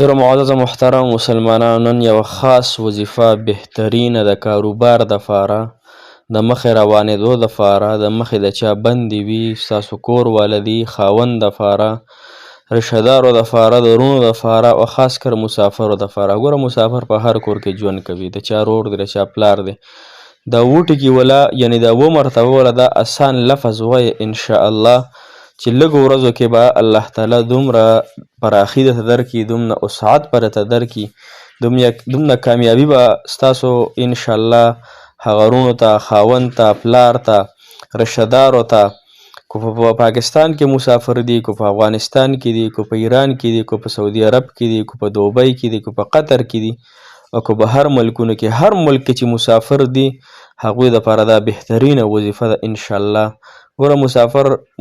ډېرو معزز محترم مسلمانانو، نن یوه خاص وظیفه بهترینه د کاروبار دپاره، د مخې روانېدو دپاره، د مخې د چا بندې وي، ستاسو کور والدي خاوند دپاره، رشته دارو دپاره، د وروڼو دپاره او خاص کر مسافرو دپاره. ګوره مسافر په هر کور کې ژوند کوي، د چا رور دی، د چا پلار دی. دا اووه ټکي وله یعنې دا اووه مرتبه وله دا اسان لفظ وایي انشاءالله چې لږو ورځو کې به الله تعالی دومره پراخي درته درکړي، دومره وسعت به درته درکړي، دومره کامیابي به ستاسو انشاءالله هغه وروڼو ته، خاوند ته، پلار ته، رشته دارو ته، کو په پاکستان کې مسافر دي، کو په افغانستان کې دي، کو په ایران کې دي، کو په سعودي عرب کې دي، کو په دوبۍ کې دي، کو په قطر کې دي، او که په هر ملکونو کې، هر ملک کې چې مسافر دي هغوی دپاره دا بهترینه وظیفه ده انشاءالله. ګوره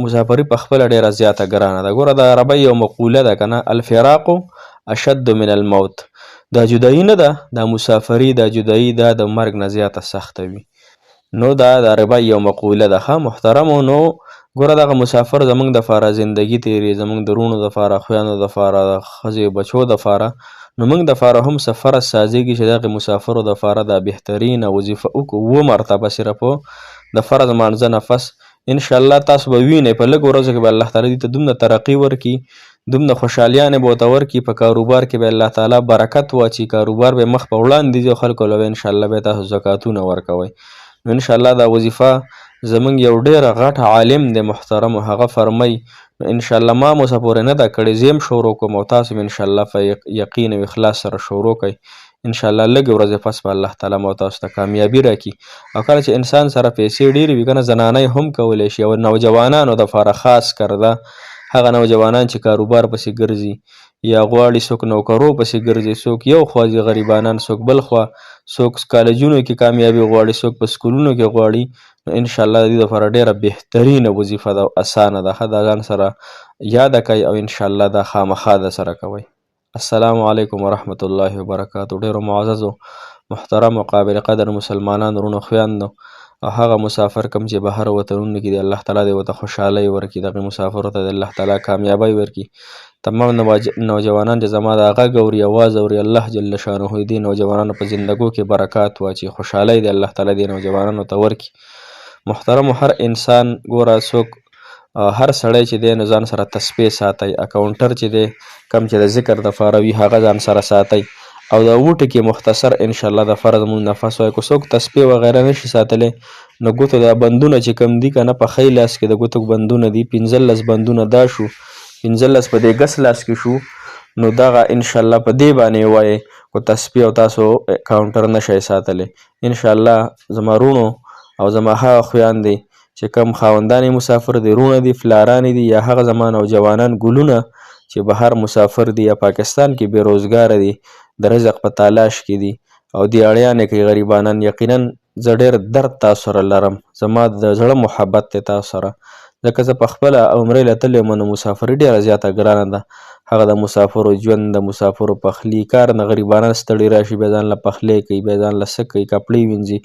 مسافري په خپله ډېره زیاته ګرانه ده. ګوره د عربۍ یو مقوله ده که نه، الفراق اشد من الموت. دا جدایي نه ده، دا مسافري، دا جدایي دا د مرګ نه زیاته سخته وي. نو دا د عربۍ یو مقوله ده ښه محترمو. نو ګوره دغه مسافر زموږ دپاره زندګي تېري، زموږ د وروڼو دپاره، خویانو دپاره، د ښځې بچو دپاره، نو موږ دپاره هم څه فرض سازېږي چې دغې مسافرو دپاره دا بهترینه وظیفه وکړو. اووه مرتبه صرف د فرض مانځه نه پس انشاءالله تاسو به وینئ په لږو ورځو کې به الله تعالی دې ته دومره ترقي ورکړي، دومره خوشحالیانې به ورته ورکړي، په کاروبار کې به الله تعالی برکت واچي، کاروبار به مخ په وړاندې ځي او خلکو له به انشاءالله به تاسو زکاتونه ورکوئ. نو انشاءالله دا وظیفه زموږ یو ډېره غټ عالم دی محترم، هغه فرمی نو انشاءالله ما مو څه پورې نه ده کړې، زه هم شروع کوم او تاسو هم انشاءالله په یقین او اخلاص سره شروع کړئ. انشاءالله لږې ورځې پس به الله تعالی مو تاسو ته کامیابي راکړي. او کله چې انسان سره پیسې ډېرې وي که نه، زنانۍ هم کولی شي، او نوجوانانو دپاره خاص کر ده، هغه نوجوانان چې کاروبار پسې ګرځي یا غواړي څوک نوکرو پسې ګرځي، څوک یو خوا ځي غریبانان، څوک بل خوا، څوک کالجونو کې کامیابي غواړي، څوک په سکولونو کې غواړي، نو انشاءالله د دې دپاره ډېره بهترینه وظیفه ده او اسانه ده. ښه دا ځان سره یاده کړئ او انشاءالله دا خامخا د سره کوئ. السلام علیکم ورحمة الله وبرکاتو. ډېرو معززو محترمو قابل قدر مسلمانانو وروڼو خویندو او هغه مسافر کوم چې بهر وطنونو کې دي، الله تعالی دې ورته خوشحالۍ ورکړي، دغې مسافرو ته دې الله تعالی کامیابۍ ورکړي. تمام نوجوانان چې زما دا غږ اوري، اواز اوري، الله جل شانه دې نوجوانانو په زندګو کې برکات واچي، خوشحالۍ دې الله تعالی دې نوجوانانو ته ورکړي. محترمو هر انسان ګوره څوک هر سړی چې دی نو ځان سره تسبیح ساتئ، اکاونټر چې دی کم چې د ذکر دپاره وي هغه ځان سره ساتئ، او دا اووه ټکي مختصر انشاءالله د فرض مونځ نه پس وایي. که څوک تسبیح وغیره نشي ساتلی نو ګوتو دا بندونه چې کم دي که نه، په ښی لاس کې د ګوتو بندونه دي 15 بندونه دا شو، 15 په دې ګس لاس کې شو، نو دغه انشاءالله په دې باندې وایي. کو تسبیح او تاسو کاونټر نشئ ساتلی انشاءالله زما وروڼو او زما هغه خویندې چې کم خاوندان مسافر دي، وروڼه دي، پلارانې دي، یا هغه زما نوجوانان ګلونه چې بهر مسافر دي یا پاکستان کې بېروزګاره دي، د رزق په تلاش کې دي او دیاړیانې کوي غریبانان، یقینا زه ډېر درد تاسو سره لرم، زما د زړه محبت دی تاسو سره، ځکه زه په خپله عمرې له تللی یم نو مسافري ډېره زیاته ګرانه ده. هغه د مسافرو ژوند، د مسافرو پخلي کار نه، غریبانان ستړي راشي بیا ځان له پخلی کوي، بیا ځان له څه کوي، کپړې وینځي،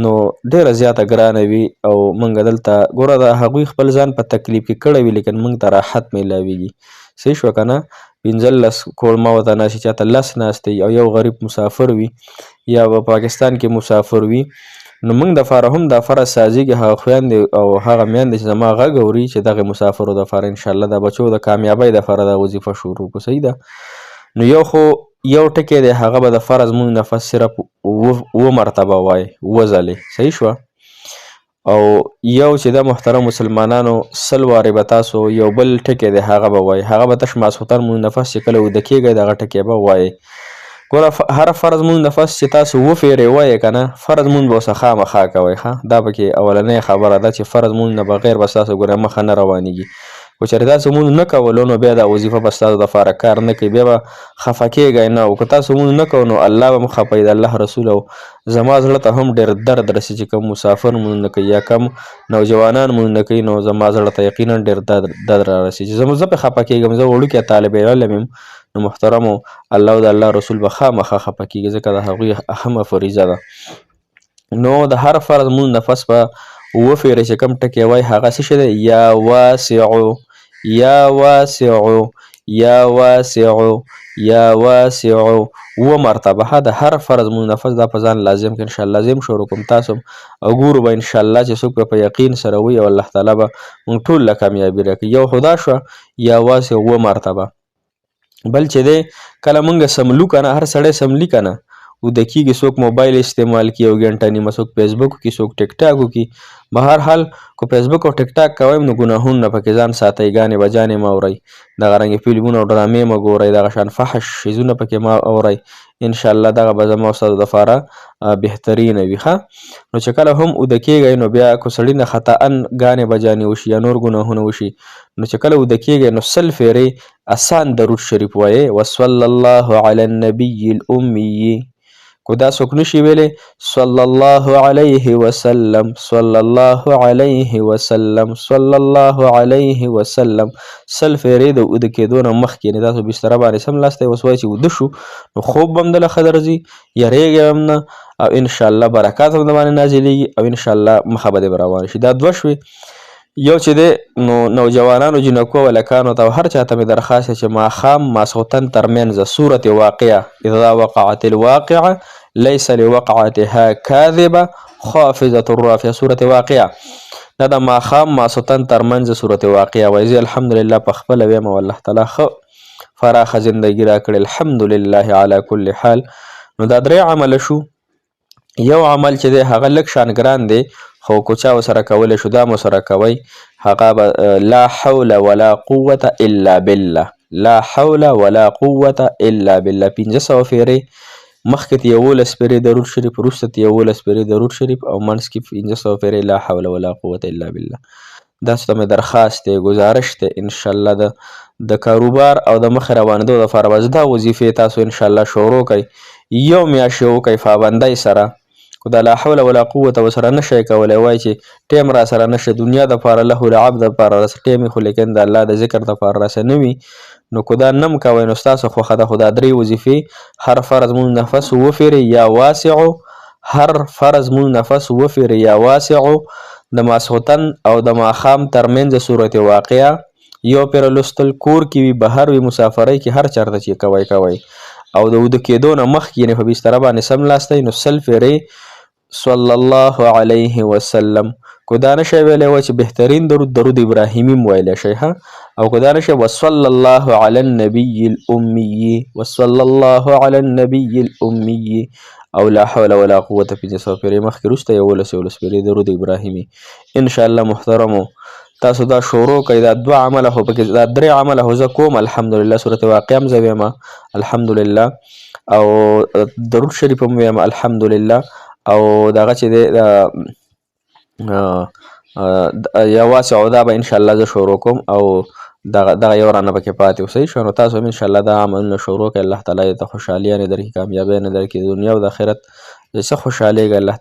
نو ډېره زیاته ګرانه وي. او موږ دلته ګوره د هغوی خپل ځان په تکلیف کې کړی وي، لیکن موږ ته راحت میلاویږي. صحیح شوه که نه؟ 15 کولمه ورته ناست چې چاته 10 ناست او یو غریب مسافر وي یا په پاکستان کې مسافر وي، نو موږ دپاره هم دا فرض سازېږي هغه خویندې او هغه میندې چې زما غږ اوري چې دغې مسافرو دپاره انشاءالله د بچو د کامیابۍ دپاره دا وظیفه شروع کړو. صحیح ده؟ نو یو ټکی دی هغه به د فرض مونځ نه پس صرف 7 مرتبه وایي، 7 ځلې. صحیح شوه؟ او یو چې د محترم مسلمانانو 100 وارې به تاسو یو بل ټکی دی هغه به وایي، هغه به تش ماسخوتن مونځ نه پس چې کله ویده کېږئ دغه ټکی به وایي. ګوره هر فرض مونځ نه پس چې تاسو 7 فیرې وایئ که نه، فرض مونځ به ورڅه خامخا کوئ. ښه دا پکې اولنۍ خبره ده چې فرض مونځ نه بغیر به ستاسو ګوره مخه نه روانېږي. خو چېرې تاسو مونځ نه کولو نو بیا دا وظیفه به ستاسو دپاره کار نه کوي، بیا به خفه کېږئ نه. او که تاسو مونځ نه کوو نو الله به هم خفه وي، د الله رسول او زما زړه ته هم ډېر درد رسي چې کوم مسافر مونځ نه کوي یا کم نوجوانان مونځ نه کوي، نو زما زړه ته یقینا ډېر درد را رسي چې زه پرې خفه کېږم. زه وړوکی طالب علم یم، نو محترمو الله او د الله رسول به خامخا خفه کېږي، ځکه د هغوی اهمه فریضه ده. نو د هر فرض مونځ نه پس به 7 فیرې چې کوم ټکی وایي هغه څه شی دی؟ یا واسعو، یا واسعو، یا واسع یا واسع و مرتبه د هر فرض مونږ نفس دا په ځان لازم کې انشاءالله لازم شروع کوم تاسو او ګورو به انشاءالله چې څوک په یقین سره وي او الله تعالی به مونږ ټول له کامیابي راکړي یو خدا شوه یا واسع و مرتبه بل چې دی کله مونږ سملو که نه هر سړی سملي که نه وده کېږي څوک موبایل استعمال کړي یو ګنټه نیمه څوک فیسبوک وکړي څوک ټیک ټاک وکړي بهر حال کو فیسبوک او ټیک ټاک کوئ نو ګناهونه نه پکې ځان ساتئ ګانې بجانې مه اورئ دغه رنګې فلمونه او ډرامې مه ګورئ دغه شان فحش شیزونه پکې مه اورئ انشاءالله دغه به زما او ستاسو دپاره بهترینه وي ښه نو چې کله هم اوده کېږئ نو بیا که سړي نه خطأ ګانې بجانې وشي یا نور ګناهونه وشي نو چې کله اوده کېږئ نو سل فیرې اسان درود شریف وایې وصلی الله علی النبي الامی کو دا څوک نشي ویلی صلی الله علیه وسلم صلی الله علیه وسلم صلی الله علیه وسلم سل فیرې د اوده کېدو نه مخکې یعنې تاسو بستره باندې سملاستی اوس وایي چې اوده شو نو خوب به هم دله ښه درځي یریږئ هم نه او انشاءالله برکات هم د باندې نازلېږي او انشاءالله مخه به دې به روانه شي دا دوه شوې یو چې دی نو نوجوانانو جنکو او هلکانو ته هر چاته مې درخواست دی چې ماښام ماسخوتن ترمنځ صورت واقعه اذا وقعت الواقعه لیس لوقعتها کاذبه خافضة رافعه صورت واقعه دا د ماښام ماسخوتن ترمنځ صورت واقعه وایي زه الحمدلله په خپله ویم او الله تعالی ښه فراخه زندګي راکړې الحمدلله علی کل حال نو دا درې عمله شو یو عمل چې دی هغه لږ شان ګران دی خو که چا ورسره کولی شو دا مو سره کوئ هغه به لا حول ولا قوة الا بالله لا حول ولا قوة الا بالله 500 فیرې مخکې ته 11 فیرې درود شریف وروسته ته 11 فیرې درود شریف او منځ کې 500 فیرې لا حول ولا قوة الا بالله داسې ته مې درخواست دی گزارش دی انشاءالله د کاروبار او د مخې روانېدو دپاره به دا وظیفې تاسو انشاءالله شروع کړئ یو میاشت یې وکړئ پابندۍ سره خو دا لا حول ولا قوة ورسره نشئ کولی وایي چې ټیم را سره نشته دنیا دپاره له العبد دپاره راسه ټیم خو لیکن د الله د ذکر دپاره راسه نه وي نو که دا نم کوئ نو ستاسو خوښه ده خو دا درې وظیفې هر فرض مونږ نفس وفرې یا واسعو هر فرض مونږ نفس وفرې یا واسعو د ماسخوتن او د ماښام ترمنځ صورت واقعه یو پیر لوستل کور کې وي بهر وي مسافرۍ کې هر چېرته چې کوئ او د اوده کېدو نه مخکې یعنې په بستره باندې سملاستی نو سل فیرې صلی الله علیه وسلم کو دا نشئ ویلی وایي چې بهترین درود ابراهیمي م ویلی شئ ها او که دا نشئ وصلی الله علی النبي الامی وصلی الله علی النبي الامی او لا حول ولا قوة 500 فیرې مخکې وروسته 11 فیرې درود ابراهیمي انشاءالله محترمو تاسو دا شروع کوئ دا دوه عمله خو پکې دا درې عمله خو زه کوم الحمدلله صورت واقعه هم زه ویم الحمدلله او درود شریف هم ویم الحمدلله او دغه چې دی یا واسع دا به انشاءالله زه شروع کوم او دغه یو رانه پکې پاتې اوسئ شو نو تاسو هم انشاءالله دا عملونه شروع کړئ الله تعالی ته خوشحالیانې درکړي کامیابیانې درکړي د دنیا او د آخرت څه خوشحالېږي الله